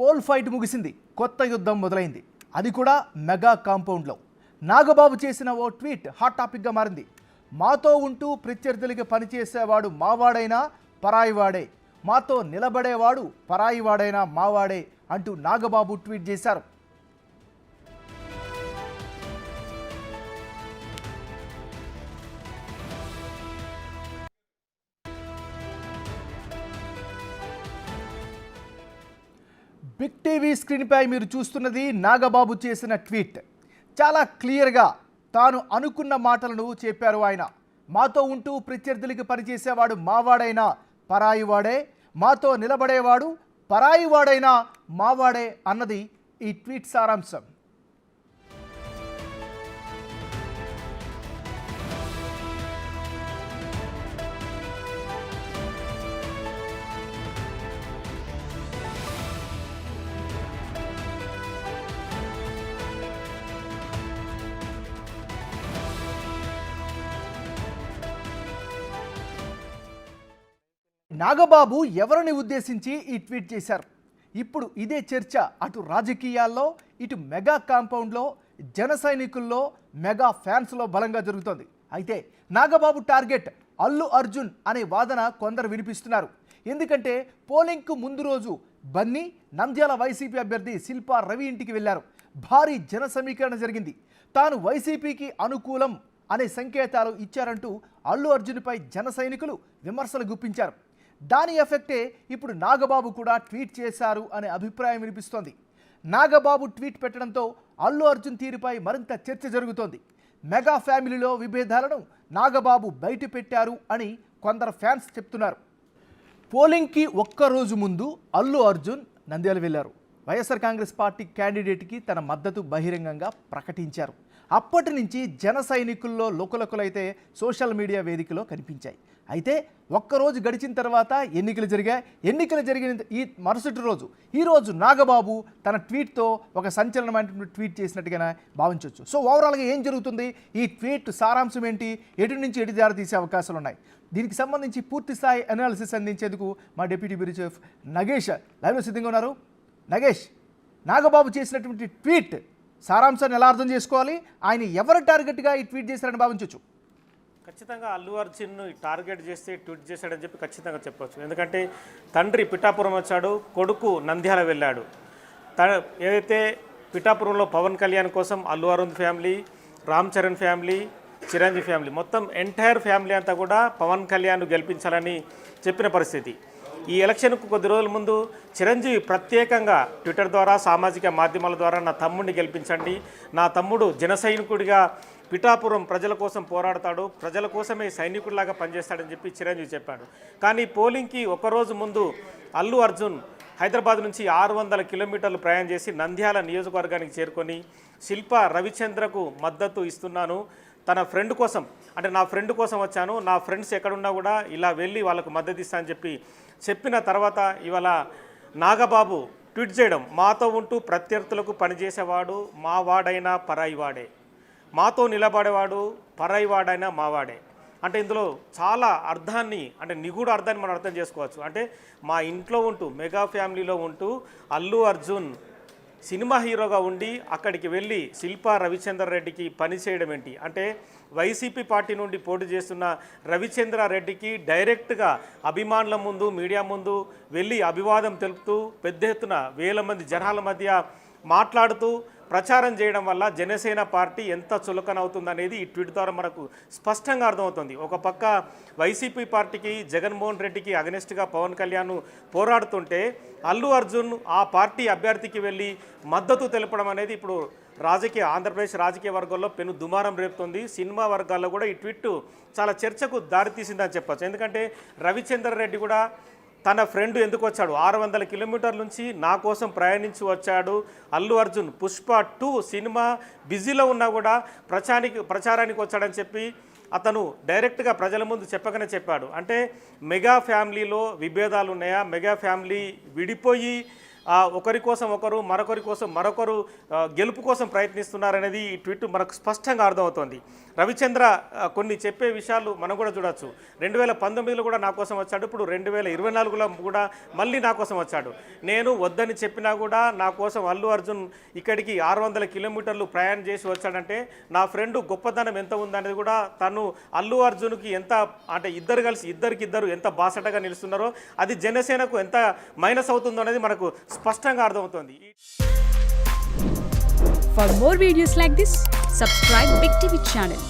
Pole fight ముగిసింది, కొత్త యుద్ధం మొదలైంది. అది కూడా మెగా కాంపౌండ్లో. నాగబాబు చేసిన ఓ ట్వీట్ హాట్ టాపిక్గా మారింది. మాతో ఉంటూ ప్రత్యర్థులకి పనిచేసేవాడు మావాడైనా పరాయివాడే, మాతో నిలబడేవాడు పరాయివాడైనా మావాడే అంటూ నాగబాబు ట్వీట్ చేశారు. బిగ్ టీవీ స్క్రీన్పై మీరు చూస్తున్నది నాగబాబు చేసిన ట్వీట్. చాలా క్లియర్గా తాను అనుకున్న మాటలను చెప్పారు ఆయన. మాతో ఉంటూ ప్రత్యర్థులకి పనిచేసేవాడు మావాడైనా పరాయివాడే, మాతో నిలబడేవాడు పరాయివాడైనా మావాడే అన్నది ఈ ట్వీట్ సారాంశం. నాగబాబు ఎవరిని ఉద్దేశించి ఈ ట్వీట్ చేశారు? ఇప్పుడు ఇదే చర్చ అటు రాజకీయాల్లో, ఇటు మెగా కాంపౌండ్లో, జన సైనికుల్లో, మెగా ఫ్యాన్స్లో బలంగా జరుగుతోంది. అయితే నాగబాబు టార్గెట్ అల్లు అర్జున్ అనే వాదన కొందరు వినిపిస్తున్నారు. ఎందుకంటే పోలింగ్కు ముందు రోజు బన్నీ నంద్యాల వైసీపీ అభ్యర్థి శిల్పా రవి ఇంటికి వెళ్లారు. భారీ జన సమీకరణ జరిగింది. తాను వైసీపీకి అనుకూలం అనే సంకేతాలు ఇచ్చారంటూ అల్లు అర్జున్పై జన సైనికులు విమర్శలు గుప్పించారు. దాని ఎఫెక్టే ఇప్పుడు నాగబాబు కూడా ట్వీట్ చేశారు అనే అభిప్రాయం వినిపిస్తోంది. నాగబాబు ట్వీట్ పెట్టడంతో అల్లు అర్జున్ తీరుపై మరింత చర్చ జరుగుతోంది. మెగా ఫ్యామిలీలో విభేదాలను నాగబాబు బయట పెట్టారు అని కొందరు ఫ్యాన్స్ చెప్తున్నారు. పోలింగ్కి ఒక్కరోజు ముందు అల్లు అర్జున్ నంద్యాల వెళ్లారు. వైఎస్ఆర్ కాంగ్రెస్ పార్టీ క్యాండిడేట్కి తన మద్దతు బహిరంగంగా ప్రకటించారు. అప్పటి నుంచి జన సైనికుల్లో లోకలకులైతే సోషల్ మీడియా వేదికలో కనిపించాయి. అయితే ఒక్కరోజు గడిచిన తర్వాత ఎన్నికలు జరిగిన ఈ మరుసటి రోజు ఈరోజు నాగబాబు తన ట్వీట్తో ఒక సంచలనమైన ట్వీట్ చేసినట్టుగా భావించవచ్చు. సో ఓవరాల్గా ఏం జరుగుతుంది, ఈ ట్వీట్ సారాంశం ఏంటి, ఎటు నుంచి ఎటు దారి తీసే అవకాశాలు ఉన్నాయి? దీనికి సంబంధించి పూర్తి స్థాయి అనాలిసిస్ అందించేందుకు మా డిప్యూటీ బ్యూరో చీఫ్ నగేష్ లైవ్లో సిద్ధంగా ఉన్నారు. నగేష్, నాగబాబు చేసినటువంటి ట్వీట్ సారాంశాన్ని ఎలా అర్థం చేసుకోవాలి? ఆయన ఎవరు టార్గెట్గా ఈ ట్వీట్ చేశారని భావించవచ్చు? ఖచ్చితంగా అల్లు అర్జున్ను టార్గెట్ చేస్తే ట్వీట్ చేశాడని చెప్పి ఖచ్చితంగా చెప్పవచ్చు. ఎందుకంటే తండ్రి పిఠాపురం వచ్చాడు, కొడుకు నంద్యాల వెళ్ళాడు. ఏదైతే పిఠాపురంలో పవన్ కళ్యాణ్ కోసం Allu Arun family, Ram Charan family, Chiranjeevi family, మొత్తం ఎంటైర్ ఫ్యామిలీ అంతా కూడా పవన్ కళ్యాణ్ గెలిపించాలని చెప్పిన పరిస్థితి. ఈ ఎలక్షన్కు కొద్ది రోజుల ముందు చిరంజీవి ప్రత్యేకంగా ట్విట్టర్ ద్వారా, సామాజిక మాధ్యమాల ద్వారా నా తమ్ముడిని గెలిపించండి, నా తమ్ముడు జన సైనికుడిగా పిఠాపురం ప్రజల కోసం పోరాడతాడు, ప్రజల కోసమే సైనికుడిలాగా పనిచేస్తాడని చెప్పి చిరంజీవి చెప్పాడు. కానీ పోలింగ్కి ఒకరోజు ముందు అల్లు అర్జున్ హైదరాబాద్ నుంచి 600 కిలోమీటర్లు ప్రయాణం చేసి నంద్యాల నియోజకవర్గానికి చేరుకొని శిల్పా రవిచంద్రకు మద్దతు ఇస్తున్నాను, తన ఫ్రెండ్ కోసం, అంటే నా ఫ్రెండ్ కోసం వచ్చాను, నా ఫ్రెండ్స్ ఎక్కడున్నా కూడా ఇలా వెళ్ళి వాళ్ళకు మద్దతు ఇస్తా అని చెప్పిన తర్వాత ఇవాళ నాగబాబు ట్వీట్ చేయడం, మాతో ఉంటూ ప్రత్యర్థులకు పనిచేసేవాడు మావాడైనా పరాయివాడే, మాతో నిలబడేవాడు పరాయివాడైనా మావాడే. అంటే ఇందులో చాలా అర్థాన్ని, అంటే నిగూఢ అర్థాన్ని మనం అర్థం చేసుకోవచ్చు. అంటే మా ఇంట్లో ఉంటూ, మెగా ఫ్యామిలీలో ఉంటూ అల్లు అర్జున్ సినిమా హీరోగా ఉండి అక్కడికి వెళ్ళి శిల్పా రవిచంద్ర రెడ్డికి పని చేయడం ఏంటి? అంటే వైసీపీ పార్టీ నుండి పోటీ చేస్తున్న రవిచంద్ర రెడ్డికి డైరెక్ట్గా అభిమానుల ముందు, మీడియా ముందు వెళ్ళి అభివాదం తెలుపుతూ పెద్ద ఎత్తున వేల మంది జనాల మధ్య మాట్లాడుతూ ప్రచారం చేయడం వల్ల జనసేన పార్టీ ఎంత చులకనవుతుందనేది ఈ ట్వీట్ ద్వారా మనకు స్పష్టంగా అర్థమవుతుంది. ఒక పక్క వైసీపీ పార్టీకి, జగన్మోహన్ రెడ్డికి అగనెస్ట్గా పవన్ కళ్యాణ్ పోరాడుతుంటే అల్లు అర్జున్ ఆ పార్టీ అభ్యర్థికి వెళ్ళి మద్దతు తెలపడం అనేది ఇప్పుడు ఆంధ్రప్రదేశ్ రాజకీయ వర్గాల్లో పెను దుమారం రేపుతుంది. సినిమా వర్గాల్లో కూడా ఈ ట్వీట్ చాలా చర్చకు దారితీసిందని చెప్పచ్చు. ఎందుకంటే రవిచంద్ర రెడ్డి కూడా తన ఫ్రెండ్ ఎందుకు వచ్చాడు, 600 కిలోమీటర్ల నుంచి నా కోసం ప్రయాణించి వచ్చాడు. అల్లు అర్జున్ పుష్ప 2 సినిమా బిజీలో ఉన్నా కూడా ప్రచారానికి వచ్చాడని చెప్పి అతను డైరెక్ట్గా ప్రజల ముందు చెప్పగానే చెప్పాడు. అంటే మెగా ఫ్యామిలీలో విభేదాలు ఉన్నాయా, మెగా ఫ్యామిలీ విడిపోయి ఒకరి కోసం ఒకరు మరొకరి కోసం మరొకరు గెలుపు కోసం ప్రయత్నిస్తున్నారనేది ఈ ట్వీట్ మనకు స్పష్టంగా అర్థమవుతోంది. రవిచంద్ర కొన్ని చెప్పే విషయాలు మనం కూడా చూడొచ్చు. 2019లో కూడా నా కోసం వచ్చాడు, ఇప్పుడు 2024లో కూడా మళ్ళీ నా కోసం వచ్చాడు. నేను వద్దని చెప్పినా కూడా నా కోసం అల్లు అర్జున్ ఇక్కడికి 600 కిలోమీటర్లు ప్రయాణం చేసి వచ్చాడంటే నా ఫ్రెండ్ గొప్పదనం ఎంత ఉందనేది కూడా తను అల్లు అర్జున్కి ఎంత అంటే ఇద్దరు కలిసి ఇద్దరికిద్దరు ఎంత బాసటగా నిలుస్తున్నారో అది జనసేనకు ఎంత మైనస్ అవుతుందో అనేది మనకు స్పష్టంగా అర్థమవుతుంది. For more videos like this, subscribe Big TV channel.